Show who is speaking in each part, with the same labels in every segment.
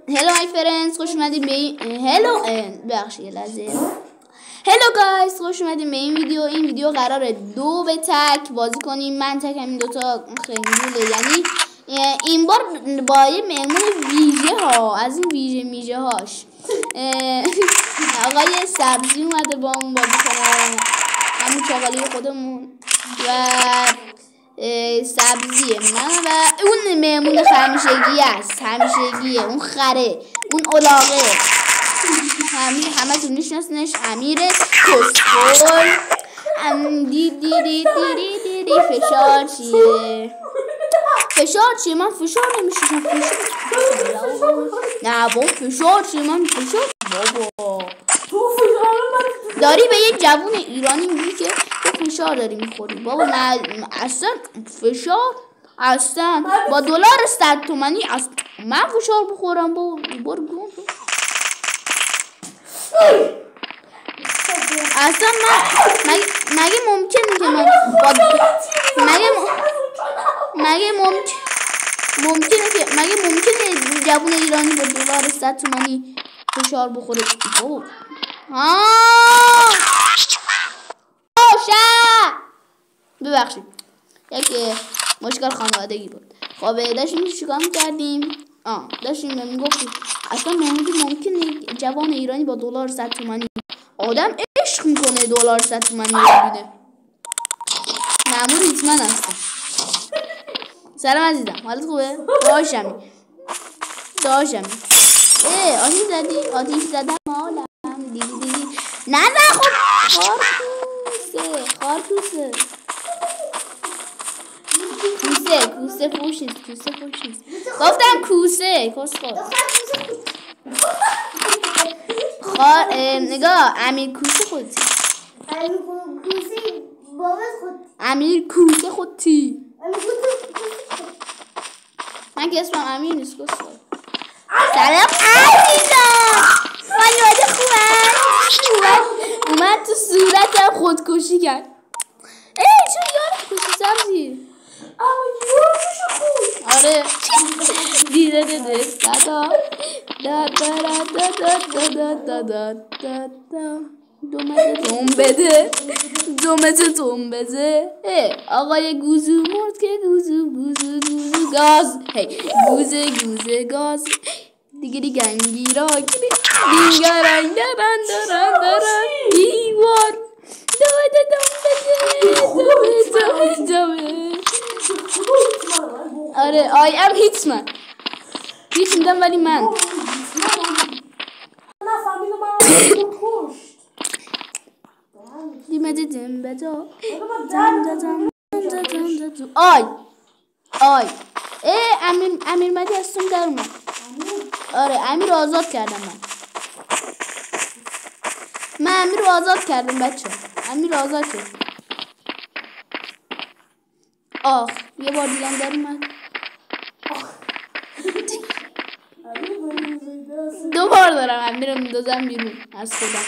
Speaker 1: هلو مای فرندز، خوش اومدید به این بخشی لحظه. هلو گایز، خوش اومدید به این ویدیو. این ویدیو قراره 2 به تک بازی کنیم. من تک همین دوتا خنگوله، یعنی این بار با یه مهمون ویژه ها، از این ویژه میژه هاش آقای سبزی اومده با اون بازی کنه، همون چاقالی خودمون و سبزیه من و اون مهمون همیشگی است، همیشگیه، اون خره، اون الاغه، همه تون میشناسنش، امیر کسخل. دی فشار چیه؟ فشار چیه؟ من فشار نمیشم. نه با فشار چیه؟ من فشار بابا داری به یه جوون ایرانی میگی که تو فشار داری میخوری. بابا نه اصلا فشار، اصلا با دلار 100 تومانی من فشار بخورم. بابا برو گم. اصلا مگه ممکنه که من مگه ممکنه جوون ایرانی با دلار 100 تومانی فشار بخوره؟ اوه ببخشید، یک مشکل خانوادگی بود. خب داشتیم چیکار می‌کردیم؟ داشتیم میگفتیم اصلا ممکنه جوان ایرانی با دلار 100 تومانی، آدم عشق میکنه دلار 100 تومانی رو ببینه. مأمور هیتمن هستم. سلام عزیزم، حالت خوبه؟ داشتم آتیش زدم مالم دیدی. نه خب خارکوسه کوسه فوشیست. گفتم کوسه نگاه، امیر کوسه خودتی. امیر کوسه خودتی. من که اسمم امیر نیست. سلام عزیزم، خانواده خوبه؟ اومد تو صورتم خودکشی کرد. چون یارو کشی سبزی. آره دیده صدا دومت بده. آقای گوزو مرد که گوزو گاز. گوزه گاز دیگری گنگیرا دینگرنگ دارن دیوار دومه. آره آی ام هیتمن. هیچ میدم ولی من دیمدیدم بدا آی امیر مدی هستم در اومد. آره امیر رو آزاد کردم. من امیر رو آزاد کردم بچه. امیر آزاد شد. یه بار دیگه در اومد. 2 بار دارم امیر رو میدازم بیرون از خودم.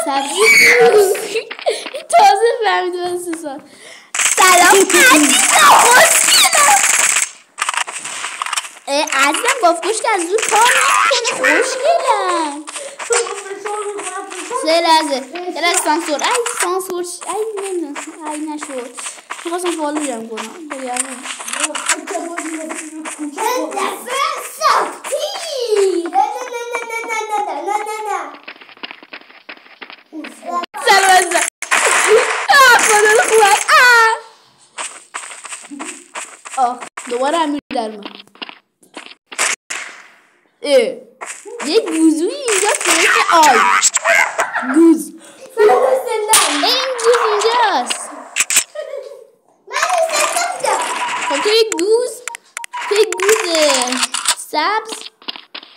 Speaker 1: سبزی تازه فهمیده من 3 سال. سلام عزیزم، خوشگلم. عزیزم بافگوش که از زود کار نکنه. خوشگلم. 3 لحظه سانسور ای نشد. میخواستم فالو جمع کنم بگردم. سلام عزیزم. خدا خوبه. دوباره امیر در من. یه گوزوی اینجا فرسته. گوز این گوز اینجاست. خب تو یک گوز سبز،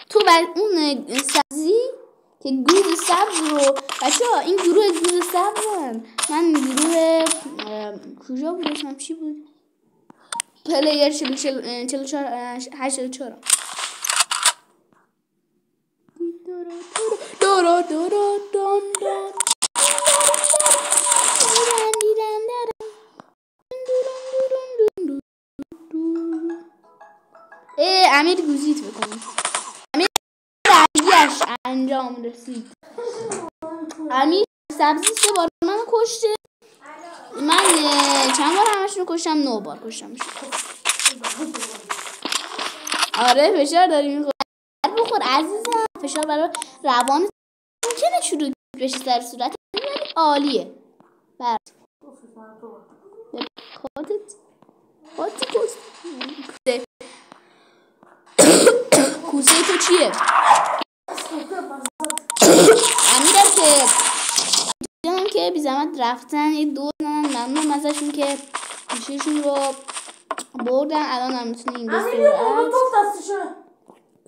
Speaker 1: تو بر اون سبزی که گوز سبز رو بچه ها، این گروه گوز سبزن. من گروه کجا بود اسمم چی بود؟ پلیر 44 دورا امیر گوزیت بکنیم. امیر درگیرش انجام رسید. امیر سبزی 3 بار من کشته. من چند بار همشون رو کشتم؟ 9 بار کشتم. آره فشار داری میخوری. بخور عزیزم. فشار برای روان ممکنه شروع بشه سر صورت ولی عالیه. بر خودت کوسه تو چیه؟ امیرم که دیدم که بی زحمت رفتن یه دور زدن. ممنونم ازشون که گوشیشون رو بردن. الان هم میتونی این بسته رو از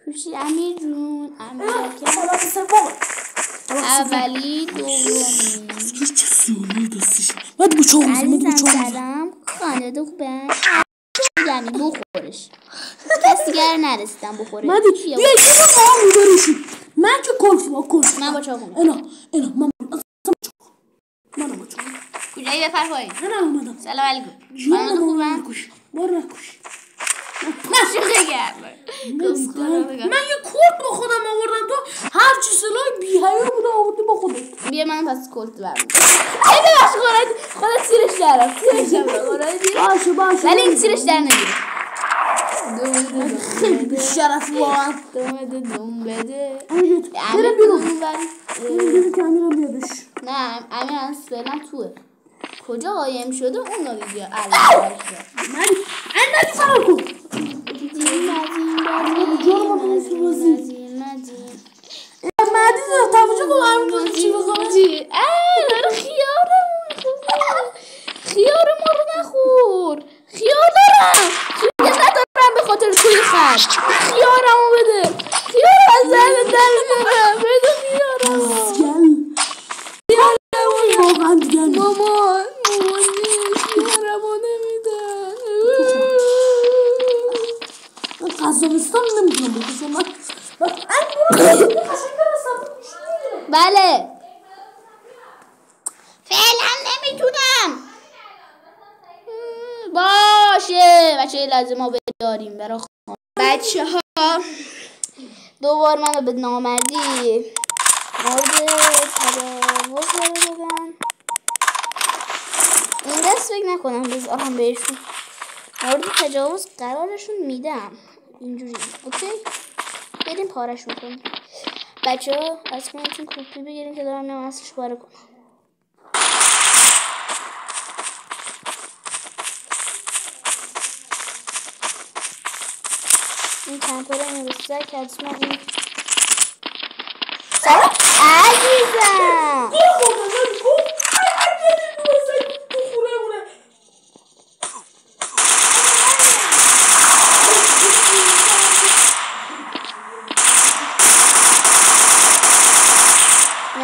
Speaker 1: کوشی امیر جون. امیر اولی دومی عزیزم سلام خانواده خوبه؟ یعنی بخورش کسی دیگر نرسیدم بخوره.
Speaker 2: مدی بیا یه ما میبرشی. من که کلف
Speaker 1: من با چاقو
Speaker 2: اینا من با چاقو
Speaker 1: کجایی بفر پایین.
Speaker 2: من اومدم.
Speaker 1: سلام علیکم خانواده خوبه؟
Speaker 2: بار نکش
Speaker 1: نشوخه گرم
Speaker 2: من یه کلت با خودم آوردم. تو هر چی سلاح بی‌حیا بوده آوردی با خودت.
Speaker 1: بیا من پس کلت برم. ای ببخش خودت سیرش درم. باشه ولی این سیرش در نمیره.
Speaker 2: خیلی بی‌شرف واقعا.
Speaker 1: دوم بده.
Speaker 2: برم بیرون. بریم که امیرم بیادش.
Speaker 1: نه امیر از فعلا توه. کجا قایم شده اون رو بیا.
Speaker 2: مدی فرار کن. مدی توجه کن همین چی بخوره.
Speaker 1: داره خیار ما رو نخور. خیار دارم. خیار ندارم به خاطر توی خرد. خیارمو بده. خیار از زهر در میارم. بده خیارمو.
Speaker 2: واقعا دیگه
Speaker 1: مامان خیارمو نمیدن.
Speaker 2: قزاقستان نمیتونم بکشم. من
Speaker 1: بله فعلا نمیتونم. باشه بچه لازم ما بداریم برای بچه ها. دوبار منو به نامردی مورد تجاوز دادن. این دست فکر نکنم بذارم بهشون مورد تجاوز قرارشون میدم. اینجوری اوکی بریم پارشون کنیم. بچه ها از کنیتون کپی بگیریم که دارم میام اصلش باره کنم. این کمپر اینو بسیار که حتما این سلام عزیزم.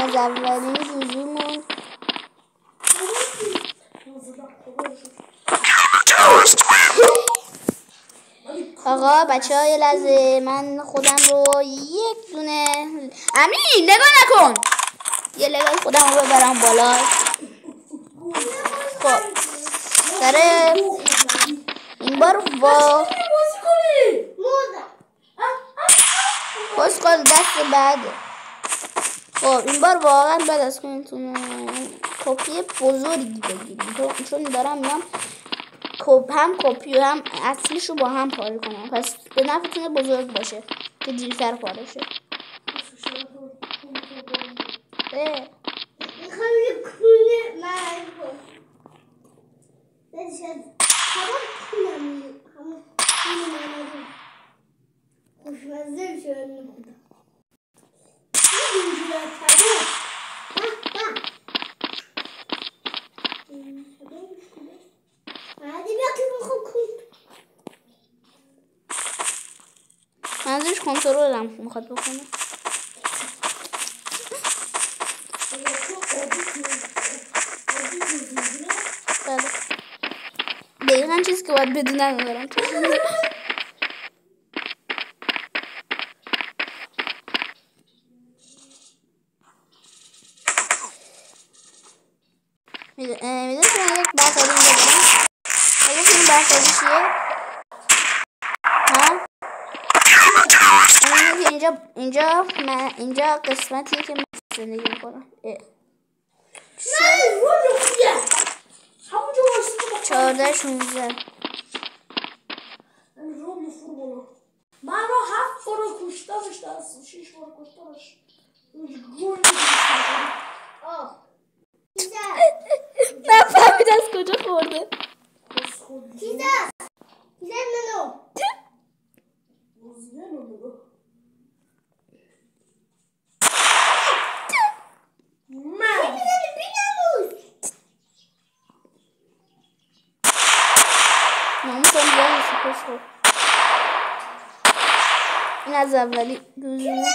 Speaker 1: از اولین روزیمون آقا بچه های لحظه من خودم رو یک دونه امین نگاه نکن یه لول خودم رو ببرم بالا. خب سره این بار با کسکال دست بعد. خب این بار واقعا بعد از کنیتون کپی بزرگی بگیریم چون دارم میام هم کپی و هم اصلیش رو با هم پاره کنم. پس به نفعتون بزرگ باشه که دیرتر پاره شه.
Speaker 3: میخوام یه کونه مرد کن بشد همون کونم همون کونه مرد خوشمزه شد نخودم اینجور تبا بعدی بیا که بخوام کن
Speaker 1: منظورش کنترلم میخواد بکنه. بله دقیقا چیزی که باید بدونم دارم. میدونی که من یک برخوری اینجا دارم. اگه که این برخوری چیه؟ ها؟ اینجا قسمتیه که من زندگی میکنم.
Speaker 2: نه رو خوبیه همونجا واسه
Speaker 1: 14 16
Speaker 2: رو نفور بالا من رو 7 بار کشتمش دست 6 بار کشتمش گل
Speaker 1: نفهمید از کجا خورده.
Speaker 3: چیزه منو
Speaker 1: این از اولی دوزونه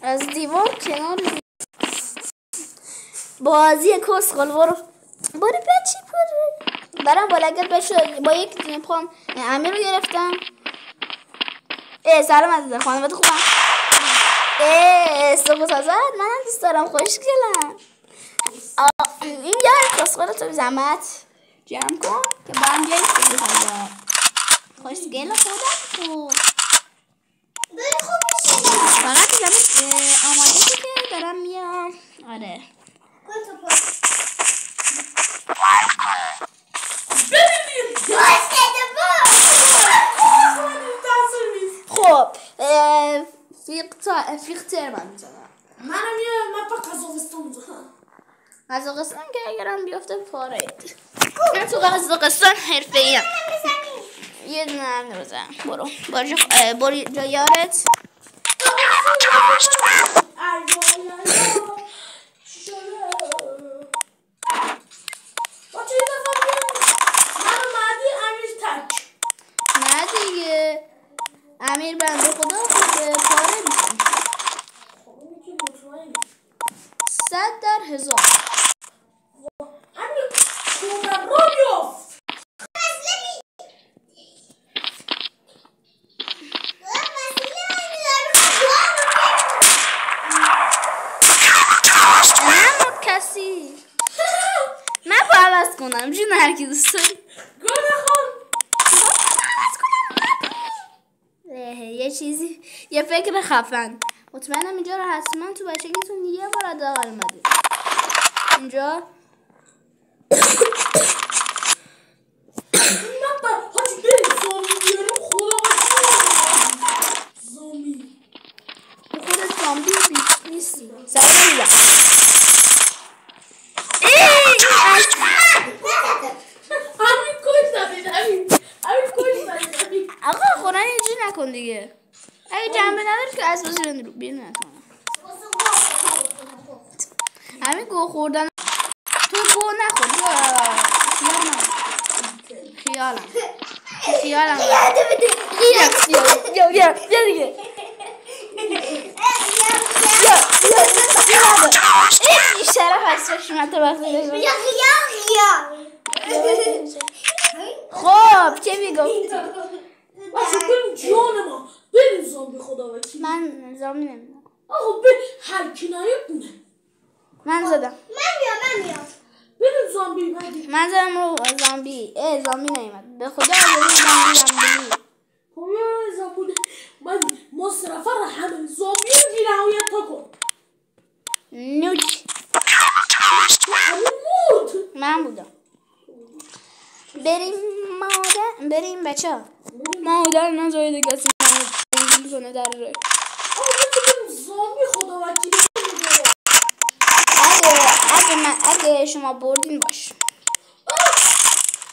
Speaker 1: از دیوار کنار بازی کسخل برو بچی پره برام بالگت بشه با یک دونه پام امیر رو گرفتم. سلام عزیزم خانواده خوبم. سقوط ازد منم دوست دارم خوشگلم. این یار کسخل تو زحمت جمع کن که با هم بیاییم سقوط ازد خوشگل خودم تو فقط زمین آماده که دارم میام. آره خب فیختر من میزنم.
Speaker 2: من فقط قزاقستان میزنم.
Speaker 1: قزاقستان که اگرم بیافته پاره من تو قزاقستان حرفه ایم. یه دونه هم نمیزنم. برو جا یارت. نه دیگه امیر بنده خدا خود پاره میشن 100 در 1000.
Speaker 2: امیر کمر رو بیافت
Speaker 1: کسی من با عوض کنم جون هر کی دوست داری
Speaker 2: گونه خون
Speaker 1: یه چیزی یه فکر خفن مطمئنم اینجا رو حتما تو بچگیتون یه بار حداقل اومدید. اینجا خودت زامبی نیستی سلام میدم. آقا قرآن اینجوری نکن دیگه. اگه جنبه نداری که از بازی رو بیرون نکنم. همین گو خوردن تو گو نخور خیالم بیا دیگه این شرف از شمت وقتی خب چه میگفتی؟
Speaker 2: بریم جان ما بریم زامبی خدا وکیل.
Speaker 1: من زامبی نمیدونم.
Speaker 2: آقا به هر کی نیاد
Speaker 1: من زدم.
Speaker 3: من میام
Speaker 2: بریم زامبی بدیم.
Speaker 1: من زدم رو زامبی. زامبی نیومد به خدا زامبی
Speaker 2: زامبی من مصرفه رو همه زامبی رو بی نهایت تا کن
Speaker 1: نوک من بودم. بریم بچه ها مادر نزاید کسی نمیدونی کنه در روی
Speaker 2: زامبی خدا وکیل.
Speaker 1: اگه شما بردین باش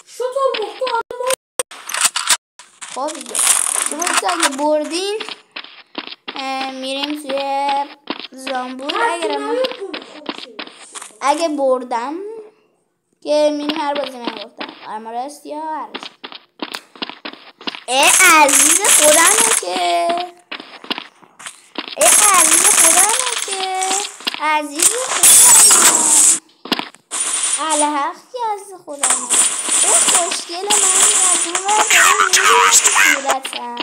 Speaker 2: شطور مختار
Speaker 1: خب دیگه شما اگه بردین میریم توی زامبور. اگه بردم که میریم هر بازی من گفتم آرمارست یا هرش عزیز خودمه که الحق که عزیز خودمه خوشگل من از اون رو دارم صورتم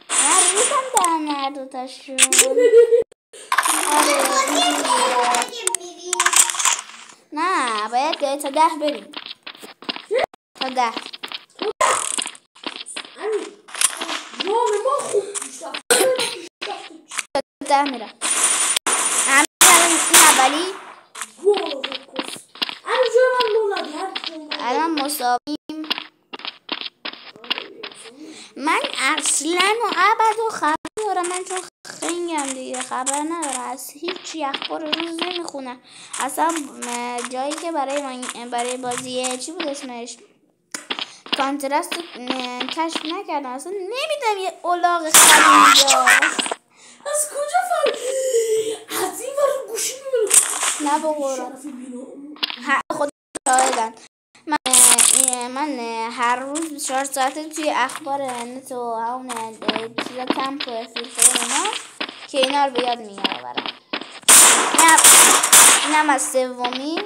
Speaker 1: من ریدم در نردوتشون. آره اوکی تا 10 بریم. تا 10 10 میرم. این اولی الان مساویم. من اصلا و ابد و خبر ندارم، من چون خنگم دیگه خبر ندارم از هیچی، اخبار روز نمیخونم اصلا. جایی که برای بازی چی بود اسمش کانترست کشف نکردم، اصلا نمیدونم یه الاغ خیلی اینجا
Speaker 2: از کجا فهمیدی؟ از این ور گوشی میبینم.
Speaker 1: نه بابا خود شاهدن. من هر روز 24 ساعته توی اخبار نت و همون چیزا کمپ فیلتر اینا که اینا رو به یاد میارم. اینم از سومی.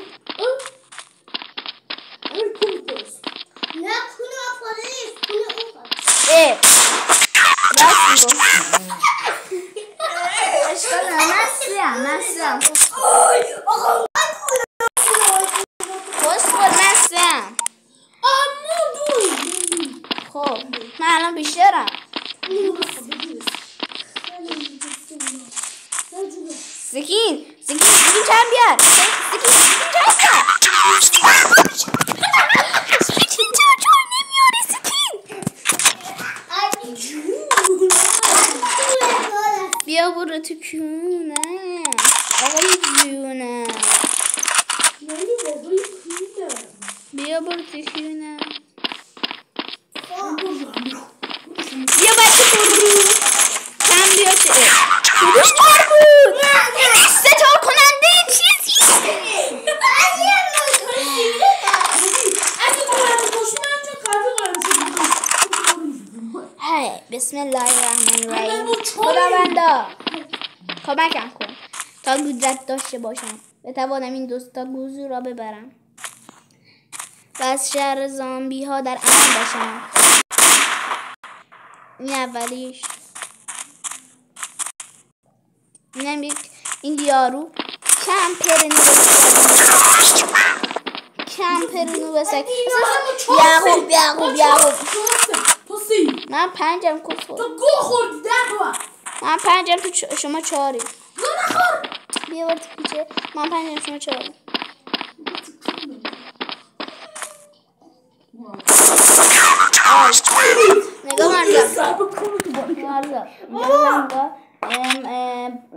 Speaker 3: نه کنه آفاده نیست، کنه
Speaker 1: راست میگو. اشکال نداره، من سیم خب من الان بیشترم. سکین چند بیار. سکین چرا جای نمیاری سکین؟ بیا برو تو کونه آقای جونه، بیا برو تو کونه. بیا بچه برو کم بیا چه کدوش کار بود ستار کننده چیزی. بسم الله الرحمن الرحیم. خداوندا کمکم کن تا قدرت داشته باشم بتوانم این دوستا گوزو را ببرم و از شر زامبی ها در امان باشم. این اولیش. اینم این یارو کمپرینو بسک یعقوب من 5م کفر.
Speaker 2: تو گو خوردی 10
Speaker 1: من 5م تو شما 4. بیا برد پیچه من 5م شما 4. نگاه مرزا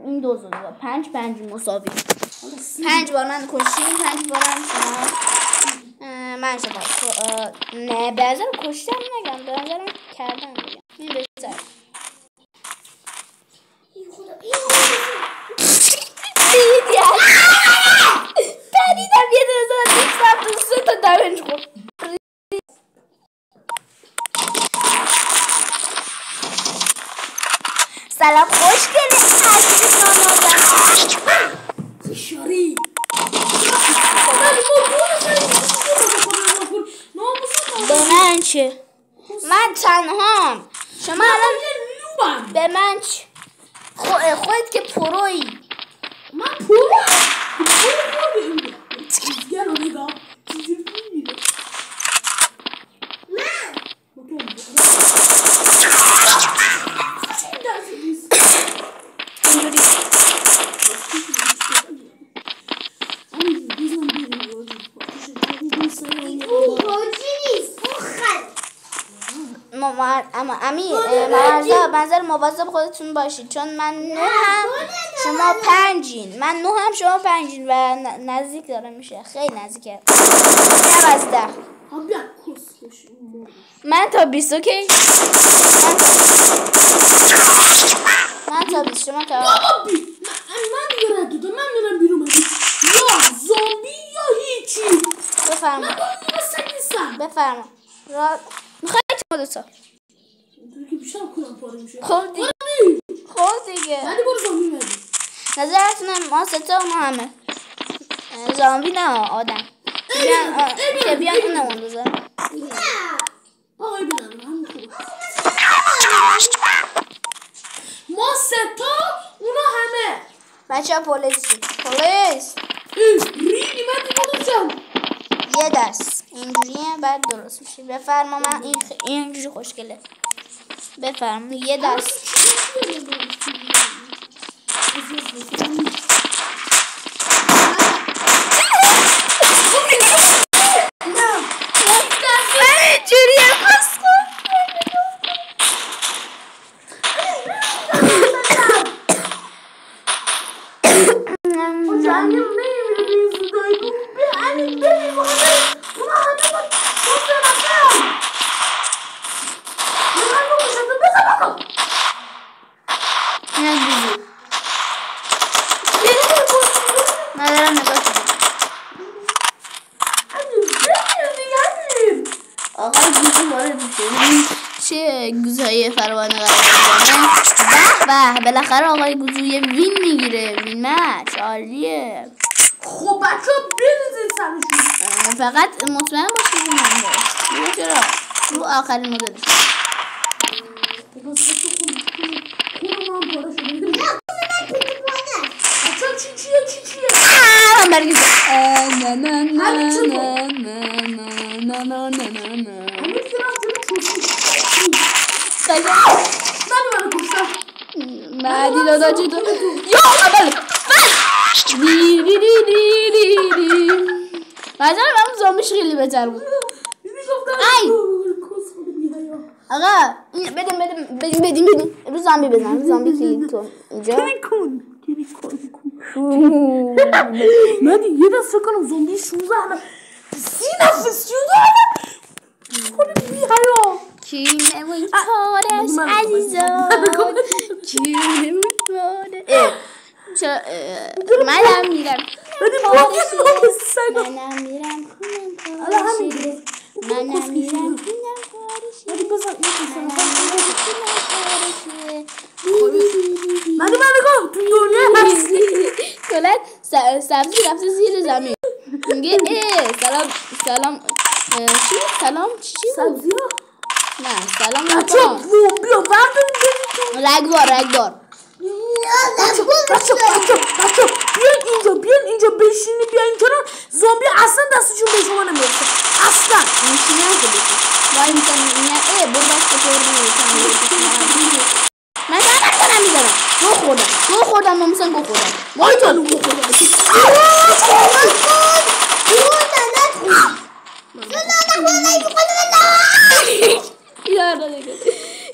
Speaker 1: این دوزو 5 مساوی. 5 بار من کشتیم 5 بارم شما. من شما نه به نظرم کشتم نگم، به نظرم کردم بگم. این بهتر. پریدم یه دو سه تا دمنج خورد. سلام خوشگله عزیز نانازم
Speaker 2: فشاری
Speaker 1: به من چه؟ من تنهام. شما الان به من چه؟ خودت که پرویی.
Speaker 2: من پرویم دیگر رو نگاه چیزی میبینه
Speaker 1: اما امیر منظر مواظب خودتون باشید چون من 9 هم شما 5این. من 9 هم شما 5این و نزدیک داره میشه، خیلی نزدیکه. اینم از 10. من تا 20 اوکی. من تا 20 شما تا
Speaker 2: من دیگه رد دادم. من میرم بیرون یا زامبی یا هیچی.
Speaker 1: بفرما
Speaker 2: من باید نیستم.
Speaker 1: بفرما میخوایی چه دوتا
Speaker 2: که بیشتر کنم پاره میشه.
Speaker 1: خب دیگه
Speaker 2: بعدی برو زامبی میدی.
Speaker 1: نظرتونه ما ستا ما همه زامبی نه آدم که بیان اون نمون بزن.
Speaker 2: آقای بینم همین خوبه. ما ستا اونا همه
Speaker 1: بچه ها پولیس
Speaker 2: ریدی من دیگه دوستم.
Speaker 1: یه دست اینجوریه بعد درست میشه. بفرما من اینجوری خوشگله. بفرما یه دست چه گوزهای فراوانه قرار می‌گیره. به بالاخره آقای گوزوی وین میگیره. وین مچ عالیه.
Speaker 2: خب بچه‌ها بریزید سرشون.
Speaker 1: فقط مطمئن باشید من چرا رو آخرین مدل من برگیز نه نه نه نه نه مادی دادا چطور یا قبل دی دی دی دی دی دی مثلا من زامبیش خیلی بهتر بود. ای آقا بدیم رو زامبی بزن. زامبی خیلی تو اینجا
Speaker 2: مادی یه دست فکر کنم زامبی 16 30 نفس شده. خود بی حیا
Speaker 1: کینه و این کارش عزیزان کینه و کارش منم میرم منم میرم
Speaker 2: من نگاه تو دنیا هستی
Speaker 1: کلت سبزی رفته زیر زمین میگه سلام چی؟ سلام چی
Speaker 2: سبزی ها؟
Speaker 1: نه سلام
Speaker 2: بچه بیا برداریم
Speaker 1: رگدار
Speaker 2: بچه بیان اینجا بشینی بیان کنار. زامبی اصلا دستشون به شما نمیرسه اصلا.
Speaker 1: میشینم که بشین وای میکنم برو بس من دارم میزنم گو خوردم ما مثلا گو خوردم
Speaker 2: وای جانو گو خوردم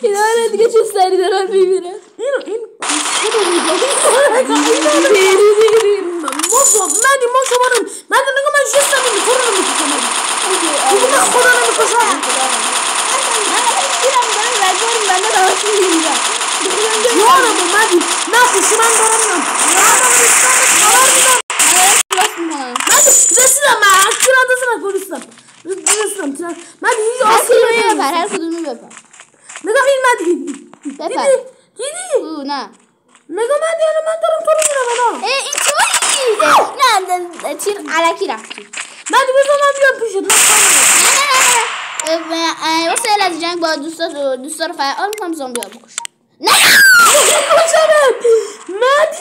Speaker 1: اینا دیگه چه سری دارن میبینن.
Speaker 2: ما شما رو من نگاه من جستم این تو رو نمیکشم من خدا نمیکشم جانم اومدی نخوشی من دارم رسیدم من اکتر اندازه نکنستم رسیدم من هیچ آسیبی
Speaker 1: بپر هر کدومی بپر
Speaker 2: نگاه این مدی
Speaker 1: بپر
Speaker 2: دیدی؟
Speaker 1: نه
Speaker 2: نگاه من دارم تو رو میرم
Speaker 1: این چوری نه تیر علکی رفتی
Speaker 2: مدی بزن من بیام پیشت
Speaker 1: نه واسه از جنگ با دوستا رو فعال میکنم زامبی ها بکش نه
Speaker 2: مدی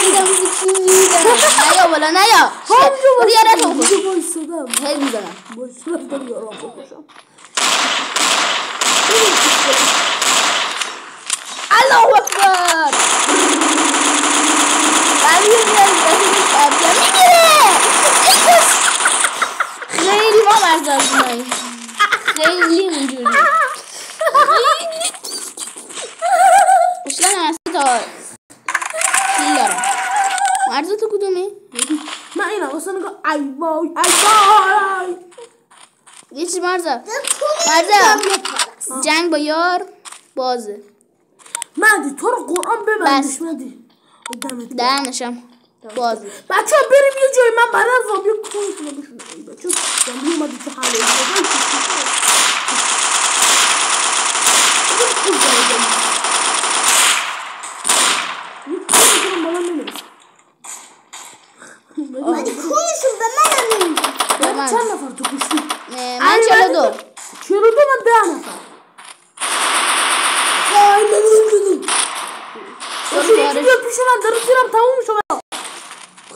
Speaker 1: دیدم نیا بالا نیا برو یارت رو بکش هی میزنم الله اکبر خیلی ما مرزازمایی خیلی اینجوری اشلن هستی تا خیلی دارم مرزا تو کدومی؟
Speaker 2: من اینا واسه نگاه ای وای
Speaker 1: یه چی مرزا جنگ با یار بازه
Speaker 2: مدی تو رو قرآن ببندش مدی
Speaker 1: دهنشم بازه
Speaker 2: بچه ها بریم یه جایی من برای زامبی کنم بشونم بچه ها زامبی اومدی که حاله
Speaker 3: مادی کونشون به من نمیده.
Speaker 2: من چند نفر تو کشتی؟
Speaker 1: من 42
Speaker 2: من 10 نفر. وای نمیدونم یکی بیاد پیش من داره تیرم تموم شد.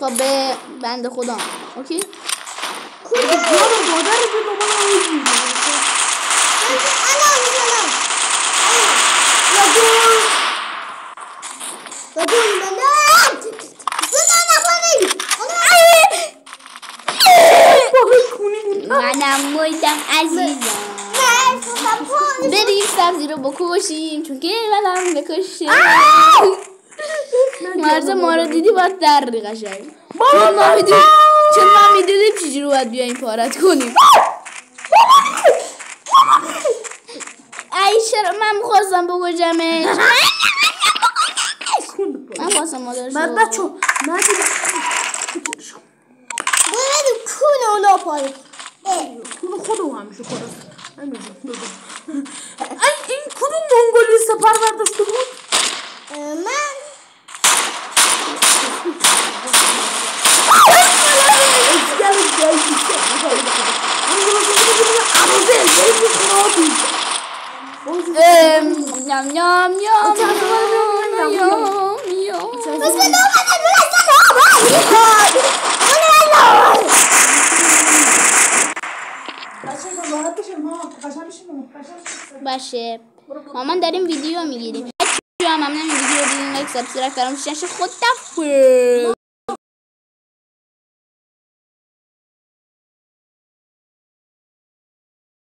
Speaker 1: خب به بند خدا اوکی
Speaker 2: Baba مادر به دنبال اون
Speaker 1: منم مویدم عزیزم بریم سبزی رو بکشیم چون که منم بکشیم مرز ما رو دیدی باید در قشنگ چون ما میدونیم چجوری باید بیاییم پارت کنیم ای چرا من میخواستم بکشمش من خواستم مادرشو
Speaker 2: من بچه من اونو خودم همیشه خودم این کدوم منگولی سپر برداشته بود؟
Speaker 3: من
Speaker 1: نام نام نام باشه مامان داریم ویدیو میگیریم ممنون ویدیو رو دیدین لایک سابسکرایب فراموش نشه خدافظ